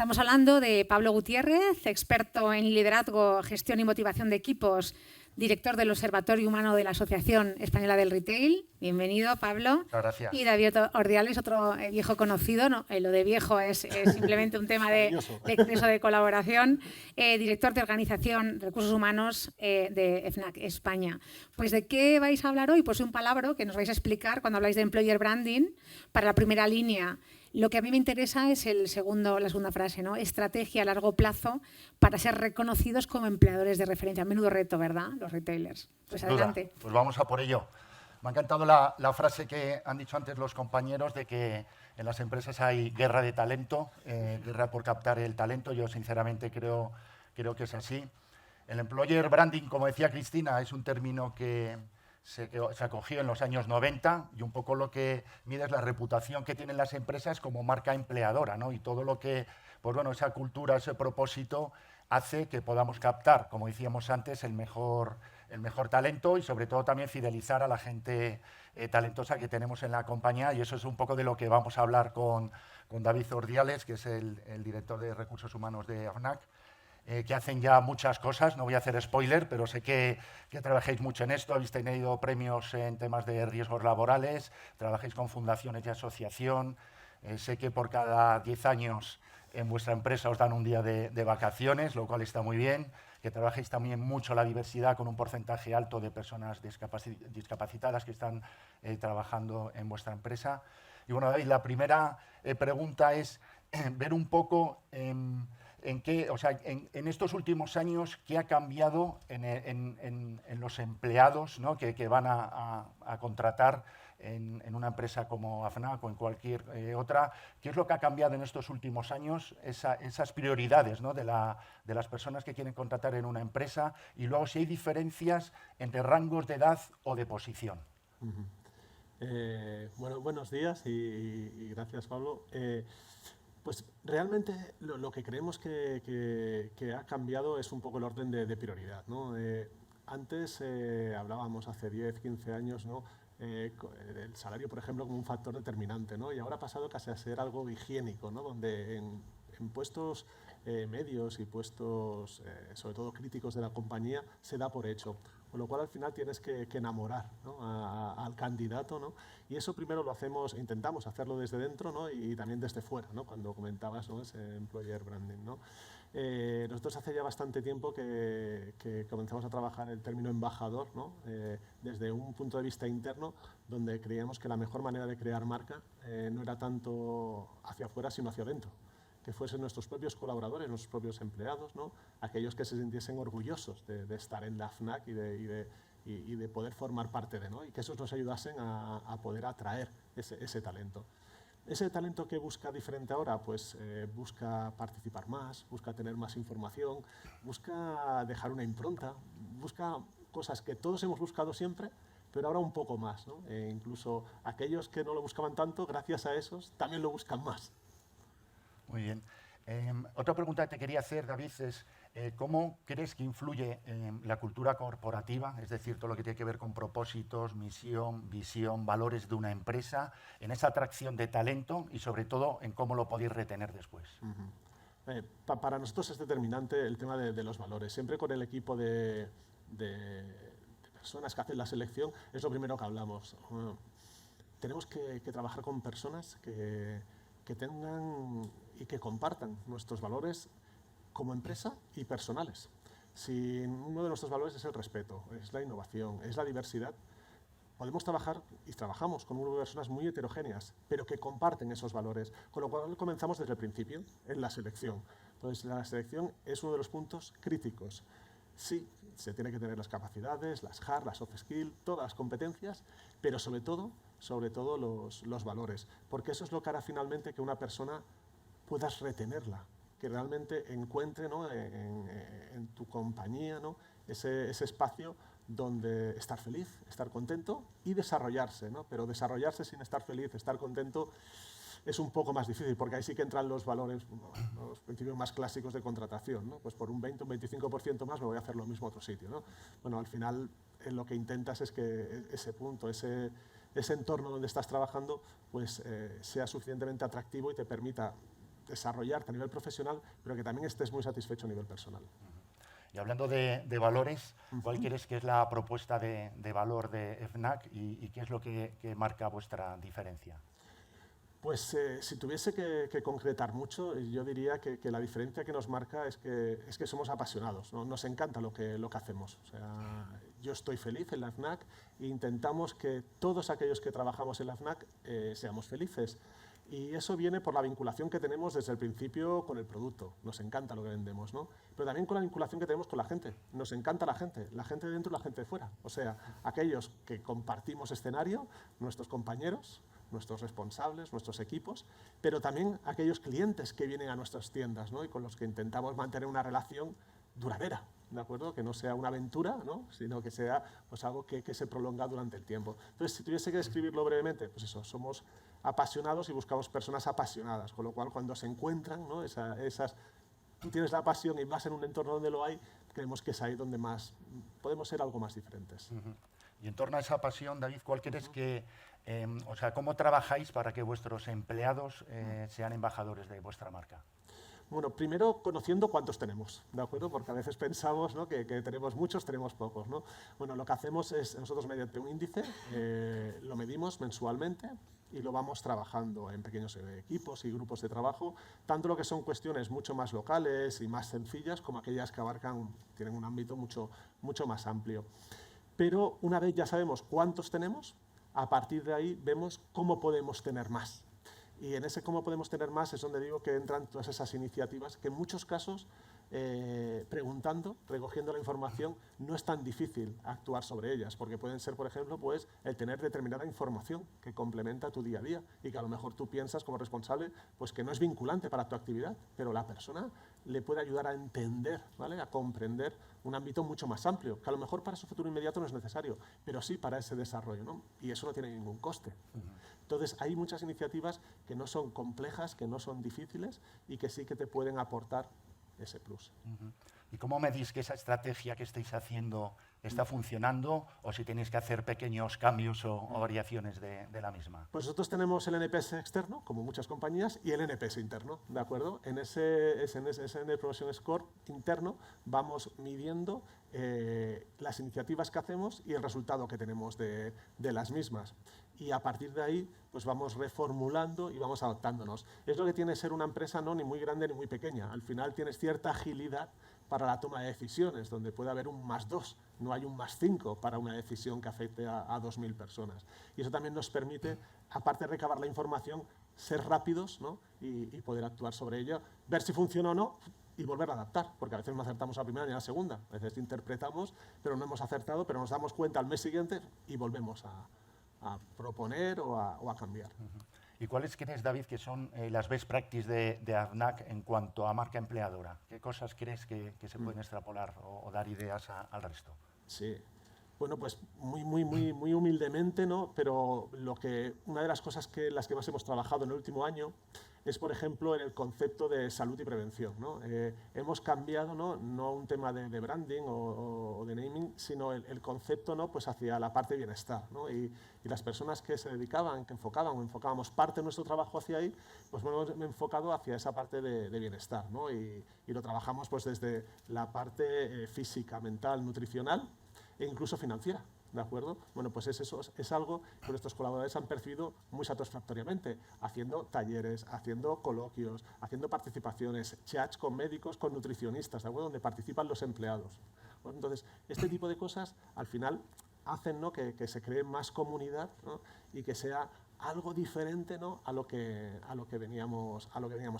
Estamos hablando de Pablo Gutiérrez, experto en liderazgo, gestión y motivación de equipos, director del Observatorio Humano de la Asociación Española del Retail. Bienvenido, Pablo. Muchas gracias. Y David Ordiales, otro viejo conocido, ¿no? Lo de viejo es simplemente un tema de colaboración, director de Organización Recursos Humanos de FNAC España. Pues, ¿de qué vais a hablar hoy? Pues un palabra que nos vais a explicar cuando habláis de Employer Branding para la primera línea. Lo que a mí me interesa es la segunda frase, ¿no? Estrategia a largo plazo para ser reconocidos como empleadores de referencia. Menudo reto, ¿verdad? Los retailers. Pues Sin duda. Adelante. Pues vamos a por ello. Me ha encantado la frase que han dicho antes los compañeros de que en las empresas hay guerra de talento, guerra por captar el talento. Yo sinceramente creo que es así. El employer branding, como decía Cristina, es un término que se acogió en los años 90 y un poco lo que mide es la reputación que tienen las empresas como marca empleadora, ¿no? Y todo lo que, pues bueno, esa cultura, ese propósito hace que podamos captar, como decíamos antes, el mejor talento y sobre todo también fidelizar a la gente talentosa que tenemos en la compañía, y eso es un poco de lo que vamos a hablar con David Ordiales, que es el director de Recursos Humanos de FNAC. Que hacen ya muchas cosas, no voy a hacer spoiler, pero sé que trabajáis mucho en esto, habéis tenido premios en temas de riesgos laborales, trabajáis con fundaciones y asociación, sé que por cada 10 años en vuestra empresa os dan un día de vacaciones, lo cual está muy bien, que trabajéis también mucho la diversidad con un porcentaje alto de personas discapacitadas que están trabajando en vuestra empresa. Y bueno, David, la primera pregunta es ver un poco en estos últimos años, ¿qué ha cambiado en los empleados, ¿no? que van a contratar en una empresa como AFNAC o en cualquier otra? ¿Qué es lo que ha cambiado en estos últimos años? Esas prioridades, ¿no? de las personas que quieren contratar en una empresa, y luego si hay diferencias entre rangos de edad o de posición. Bueno, buenos días y gracias, Pablo. Pues realmente lo que creemos que ha cambiado es un poco el orden de prioridad, ¿no? Antes hablábamos hace 10, 15 años, ¿no? El salario, por ejemplo, como un factor determinante, ¿no? Y ahora ha pasado casi a ser algo higiénico, ¿no? Donde en puestos medios y puestos, sobre todo críticos de la compañía, se da por hecho. Con lo cual, al final, tienes que enamorar, ¿no? al candidato, ¿no? Y eso primero lo hacemos, intentamos hacerlo desde dentro, ¿no? Y también desde fuera, ¿no? Cuando comentabas, ¿no? Ese employer branding, ¿no? Nosotros hace ya bastante tiempo que comenzamos a trabajar el término embajador, ¿no? Desde un punto de vista interno, donde creíamos que la mejor manera de crear marca no era tanto hacia afuera, sino hacia adentro, que fuesen nuestros propios colaboradores, nuestros propios empleados, ¿no? Aquellos que se sintiesen orgullosos de estar en la FNAC y de poder formar parte de, ¿no? Y que esos nos ayudasen a poder atraer ese talento. Ese talento que busca diferente ahora, pues busca participar más, busca tener más información, busca dejar una impronta, busca cosas que todos hemos buscado siempre, pero ahora un poco más, ¿no? Incluso aquellos que no lo buscaban tanto, gracias a esos, también lo buscan más. Muy bien. Otra pregunta que te quería hacer, David, es ¿cómo crees que influye la cultura corporativa, es decir, todo lo que tiene que ver con propósitos, misión, visión, valores de una empresa, en esa atracción de talento y sobre todo en cómo lo podéis retener después? Para nosotros es determinante el tema de los valores. Siempre con el equipo de personas que hacen la selección es lo primero que hablamos. Tenemos que trabajar con personas que tengan y que compartan nuestros valores como empresa y personales. Si uno de nuestros valores es el respeto, es la innovación, es la diversidad, podemos trabajar y trabajamos con un grupo de personas muy heterogéneas, pero que comparten esos valores, con lo cual comenzamos desde el principio en la selección. Entonces, la selección es uno de los puntos críticos. Sí, se tiene que tener las capacidades, las hard, las soft skills, todas las competencias, pero sobre todo los valores, porque eso es lo que hará finalmente que una persona puedas retenerla, que realmente encuentre, ¿no? en tu compañía, ¿no? ese espacio donde estar feliz, estar contento y desarrollarse, ¿no? Pero desarrollarse sin estar feliz, estar contento, es un poco más difícil, porque ahí sí que entran los valores, los principios más clásicos de contratación, ¿no? Pues por un 20 o un 25% más me voy a hacer lo mismo a otro sitio, ¿no? Bueno, al final lo que intentas es que ese punto, ese entorno donde estás trabajando, pues sea suficientemente atractivo y te permita desarrollarte a nivel profesional, pero que también estés muy satisfecho a nivel personal. Y hablando de valores, ¿cuál crees que es la propuesta de valor de FNAC y qué es lo que marca vuestra diferencia? Pues si tuviese que concretar mucho, yo diría que la diferencia que nos marca es que somos apasionados, ¿no? Nos encanta lo que hacemos. O sea, yo estoy feliz en la FNAC e intentamos que todos aquellos que trabajamos en la FNAC seamos felices. Y eso viene por la vinculación que tenemos desde el principio con el producto. Nos encanta lo que vendemos, ¿no? Pero también con la vinculación que tenemos con la gente. Nos encanta la gente de dentro y la gente de fuera. O sea, aquellos que compartimos escenario, nuestros compañeros, nuestros responsables, nuestros equipos, pero también aquellos clientes que vienen a nuestras tiendas, ¿no? Y con los que intentamos mantener una relación duradera, ¿de acuerdo? Que no sea una aventura, ¿no? Sino que sea pues, algo que se prolonga durante el tiempo. Entonces, si tuviese que describirlo brevemente, pues eso, somos apasionados y buscamos personas apasionadas, con lo cual cuando se encuentran, ¿no? Tú tienes la pasión y vas en un entorno donde lo hay, creemos que es ahí donde más podemos ser algo más diferentes. Y en torno a esa pasión, David, ¿cuál crees que, o sea, cómo trabajáis para que vuestros empleados sean embajadores de vuestra marca? Bueno, primero conociendo cuántos tenemos, ¿de acuerdo? Porque a veces pensamos, ¿no? que tenemos muchos, tenemos pocos, ¿no? Bueno, lo que hacemos es, nosotros mediante un índice, lo medimos mensualmente y lo vamos trabajando en pequeños equipos y grupos de trabajo, tanto lo que son cuestiones mucho más locales y más sencillas, como aquellas que tienen un ámbito mucho más amplio. Pero una vez ya sabemos cuántos tenemos, a partir de ahí vemos cómo podemos tener más. Y en ese cómo podemos tener más es donde digo que entran todas esas iniciativas que en muchos casos, preguntando, recogiendo la información, no es tan difícil actuar sobre ellas, porque pueden ser, por ejemplo, pues, el tener determinada información que complementa tu día a día y que a lo mejor tú piensas como responsable pues, que no es vinculante para tu actividad, pero la persona le puede ayudar a entender, ¿vale? A comprender un ámbito mucho más amplio, que a lo mejor para su futuro inmediato no es necesario, pero sí para ese desarrollo, ¿no? Y eso no tiene ningún coste. Entonces, hay muchas iniciativas que no son complejas, que no son difíciles y que sí que te pueden aportar ese plus. ¿Y cómo medís que esa estrategia que estáis haciendo está funcionando o si tenéis que hacer pequeños cambios o variaciones de la misma? Pues nosotros tenemos el NPS externo, como muchas compañías, y el NPS interno, ¿de acuerdo? En ese Net Promotion Score interno vamos midiendo las iniciativas que hacemos y el resultado que tenemos de las mismas. Y a partir de ahí pues vamos reformulando y vamos adaptándonos. Es lo que tiene ser una empresa no ni muy grande ni muy pequeña. Al final tienes cierta agilidad para la toma de decisiones, donde puede haber un +2, no hay un +5 para una decisión que afecte a 2.000 personas. Y eso también nos permite, aparte de recabar la información, ser rápidos, ¿no? y poder actuar sobre ella, ver si funciona o no y volver a adaptar, porque a veces no acertamos a la primera ni a la segunda. A veces interpretamos, pero no hemos acertado, pero nos damos cuenta al mes siguiente y volvemos a proponer o a cambiar. ¿Y cuáles crees, David, que son las best practices de AFNAC en cuanto a marca empleadora? ¿Qué cosas crees que se pueden extrapolar o dar ideas al resto? Sí. Bueno, pues muy humildemente, ¿no? Pero una de las cosas las que más hemos trabajado en el último año es, por ejemplo, en el concepto de salud y prevención, ¿no? Hemos cambiado, no un tema de branding o de naming, sino el concepto, ¿no? Pues hacia la parte de bienestar, ¿no? Y las personas que se dedicaban, que enfocábamos parte de nuestro trabajo hacia ahí, pues hemos enfocado hacia esa parte de bienestar, ¿no? Y lo trabajamos pues desde la parte física, mental, nutricional e incluso financiera. ¿De acuerdo? Bueno, pues eso es algo que nuestros colaboradores han percibido muy satisfactoriamente, haciendo talleres, haciendo coloquios, haciendo participaciones, chats con médicos, con nutricionistas, ¿de acuerdo? Donde participan los empleados. Bueno, entonces, este tipo de cosas al final hacen, ¿no? que se cree más comunidad, ¿no? Y que sea algo diferente, ¿no? a lo que veníamos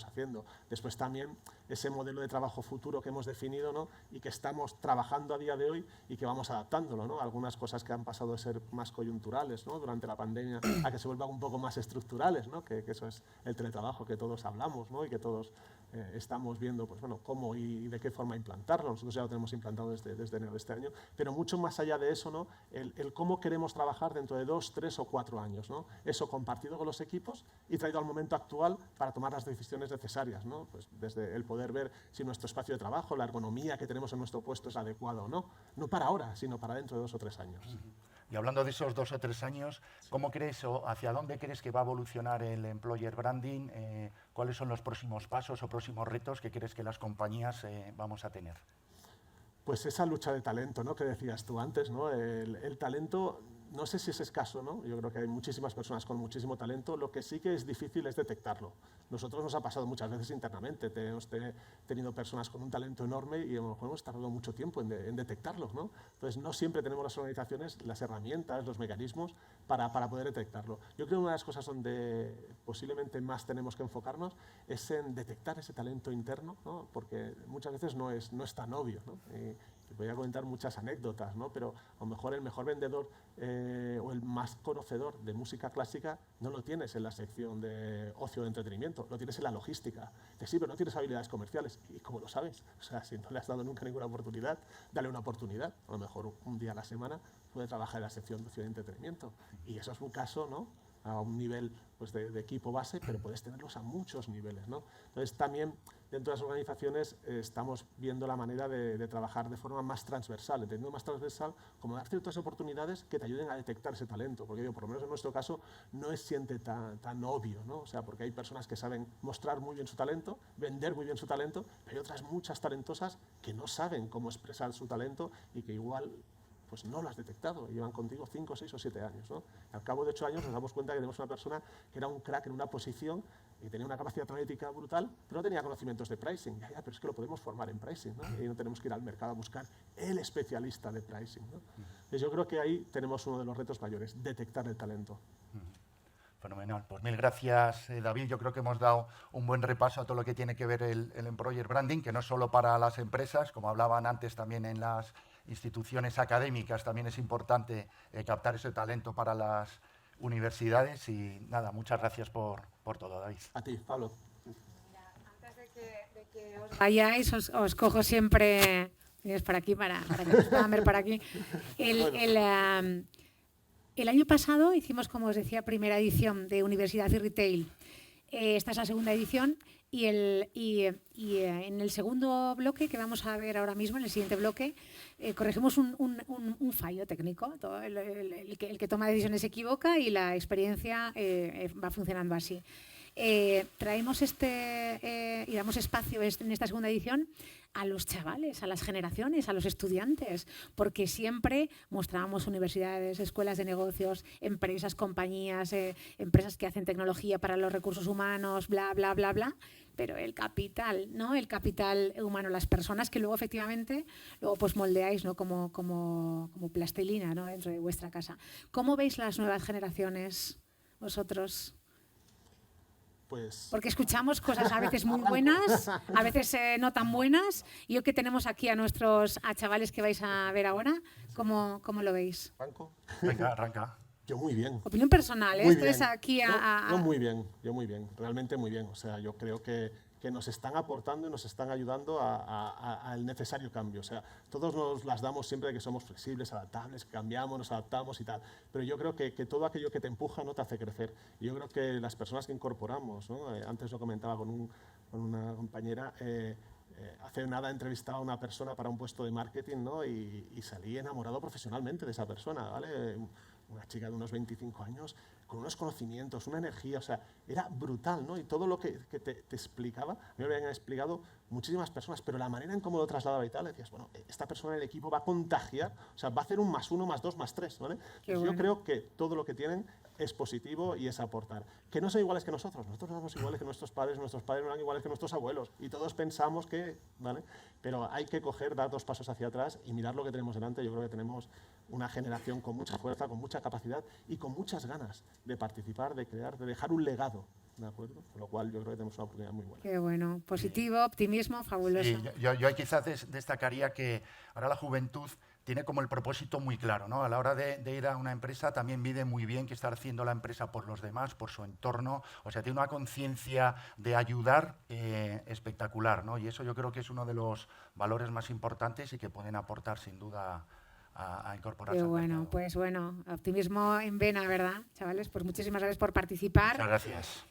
haciendo. Después también ese modelo de trabajo futuro que hemos definido, ¿no? Y que estamos trabajando a día de hoy y que vamos adaptándolo, ¿no? Algunas cosas que han pasado de ser más coyunturales, ¿no? Durante la pandemia a que se vuelvan un poco más estructurales, ¿no? Que eso es el teletrabajo que todos hablamos, ¿no? Y que todos estamos viendo pues, bueno, cómo y de qué forma implantarlo. Nosotros ya lo tenemos implantado desde enero de este año, pero mucho más allá de eso, ¿no? el cómo queremos trabajar dentro de 2, 3 o 4 años, ¿no? Eso compartido con los equipos y traído al momento actual para tomar las decisiones necesarias, ¿no? Pues desde el poder ver si nuestro espacio de trabajo, la ergonomía que tenemos en nuestro puesto es adecuada o no, no para ahora, sino para dentro de 2 o 3 años. Y hablando de esos 2 o 3 años, ¿cómo crees o hacia dónde crees que va a evolucionar el employer branding? ¿Cuáles son los próximos pasos o próximos retos que crees que las compañías vamos a tener? Pues esa lucha de talento, ¿no?, que decías tú antes, ¿no? El talento, no sé si es escaso, ¿no? Yo creo que hay muchísimas personas con muchísimo talento. Lo que sí que es difícil es detectarlo. Nosotros nos ha pasado muchas veces internamente. Hemos tenido personas con un talento enorme y a lo mejor hemos tardado mucho tiempo en detectarlo, ¿no? Entonces, no siempre tenemos las organizaciones, las herramientas, los mecanismos para poder detectarlo. Yo creo que una de las cosas donde posiblemente más tenemos que enfocarnos es en detectar ese talento interno, ¿no? Porque muchas veces no es tan obvio, ¿no? Te voy a comentar muchas anécdotas, ¿no? Pero a lo mejor el mejor vendedor o el más conocedor de música clásica no lo tienes en la sección de ocio de entretenimiento, lo tienes en la logística. Dices, sí, pero no tienes habilidades comerciales. ¿Y cómo lo sabes? O sea, si no le has dado nunca ninguna oportunidad, dale una oportunidad. A lo mejor un día a la semana puede trabajar en la sección de ocio de entretenimiento. Y eso es un caso, ¿no?, a un nivel pues, de equipo base, pero puedes tenerlos a muchos niveles, ¿no? Entonces, también dentro de las organizaciones estamos viendo la manera de trabajar de forma más transversal, entendiendo más transversal como dar ciertas oportunidades que te ayuden a detectar ese talento, porque por lo menos en nuestro caso no es siempre tan obvio, ¿no? O sea, porque hay personas que saben mostrar muy bien su talento, vender muy bien su talento, pero hay otras muchas talentosas que no saben cómo expresar su talento y que igual pues no lo has detectado, llevan contigo 5, 6 o 7 años, ¿no? Al cabo de 8 años nos damos cuenta que tenemos una persona que era un crack en una posición y tenía una capacidad analítica brutal, pero no tenía conocimientos de pricing. Ya, pero es que lo podemos formar en pricing, ¿no? Y no tenemos que ir al mercado a buscar el especialista de pricing, ¿no? Entonces yo creo que ahí tenemos uno de los retos mayores, detectar el talento. Fenomenal. Pues mil gracias, David. Yo creo que hemos dado un buen repaso a todo lo que tiene que ver el employer branding, que no es solo para las empresas, como hablaban antes también en las instituciones académicas, también es importante captar ese talento para las universidades. Y nada, muchas gracias por todo, David. A ti, Pablo. Mira, antes de que os vayáis, os cojo siempre, vienes por aquí para que nos puedan ver por aquí. El año pasado hicimos, como os decía, primera edición de Universidad y Retail. Esta es la segunda edición y en el segundo bloque, que vamos a ver ahora mismo, en el siguiente bloque, corregimos un fallo técnico. El que toma decisiones se equivoca y la experiencia va funcionando así. Traemos y damos espacio en esta segunda edición a los chavales, a las generaciones, a los estudiantes, porque siempre mostrábamos universidades, escuelas de negocios, empresas, compañías, empresas que hacen tecnología para los recursos humanos, bla, bla, bla, bla, pero el capital, ¿no? El capital humano, las personas que luego efectivamente pues moldeáis, ¿no? como plastilina, ¿no? Dentro de vuestra casa. ¿Cómo veis las nuevas generaciones vosotros? Porque escuchamos cosas a veces muy buenas, a veces no tan buenas. Y hoy que tenemos aquí a chavales que vais a ver ahora, ¿cómo lo veis? ¿Arranco? Venga, arranca. Yo muy bien. Opinión personal, ¿eh? Esto es aquí Yo muy bien, realmente muy bien. O sea, yo creo que nos están aportando y nos están ayudando al necesario cambio. O sea, todos nos las damos siempre de que somos flexibles, adaptables, que cambiamos, nos adaptamos y tal. Pero yo creo que todo aquello que te empuja no te hace crecer. Y yo creo que las personas que incorporamos, ¿no? Antes lo comentaba con una compañera, hace nada entrevistaba a una persona para un puesto de marketing, ¿no? Y salí enamorado profesionalmente de esa persona, ¿vale? Una chica de unos 25 años, con unos conocimientos, una energía, o sea, era brutal, ¿no? Y todo lo que te explicaba, me lo habían explicado muchísimas personas, pero la manera en cómo lo trasladaba y tal, decías, bueno, esta persona en el equipo va a contagiar, o sea, va a hacer un +1, +2, +3, ¿vale? Bueno. Yo creo que todo lo que tienen es positivo y es aportar. Que no son iguales que nosotros no somos iguales que nuestros padres no eran iguales que nuestros abuelos, y todos pensamos que, ¿vale? Pero hay que dar 2 pasos hacia atrás y mirar lo que tenemos delante. Yo creo que tenemos una generación con mucha fuerza, con mucha capacidad y con muchas ganas de participar, de crear, de dejar un legado, ¿de acuerdo? Con lo cual yo creo que tenemos una oportunidad muy buena. Qué bueno, positivo, optimismo, fabuloso. Sí, yo quizás destacaría que ahora la juventud tiene como el propósito muy claro, ¿no? A la hora de ir a una empresa también mide muy bien qué está haciendo la empresa por los demás, por su entorno. O sea, tiene una conciencia de ayudar espectacular, ¿no? Y eso yo creo que es uno de los valores más importantes y que pueden aportar sin duda a incorporarse. Qué bueno, pues bueno, optimismo en vena, ¿verdad, chavales? Pues muchísimas gracias por participar. Muchas gracias.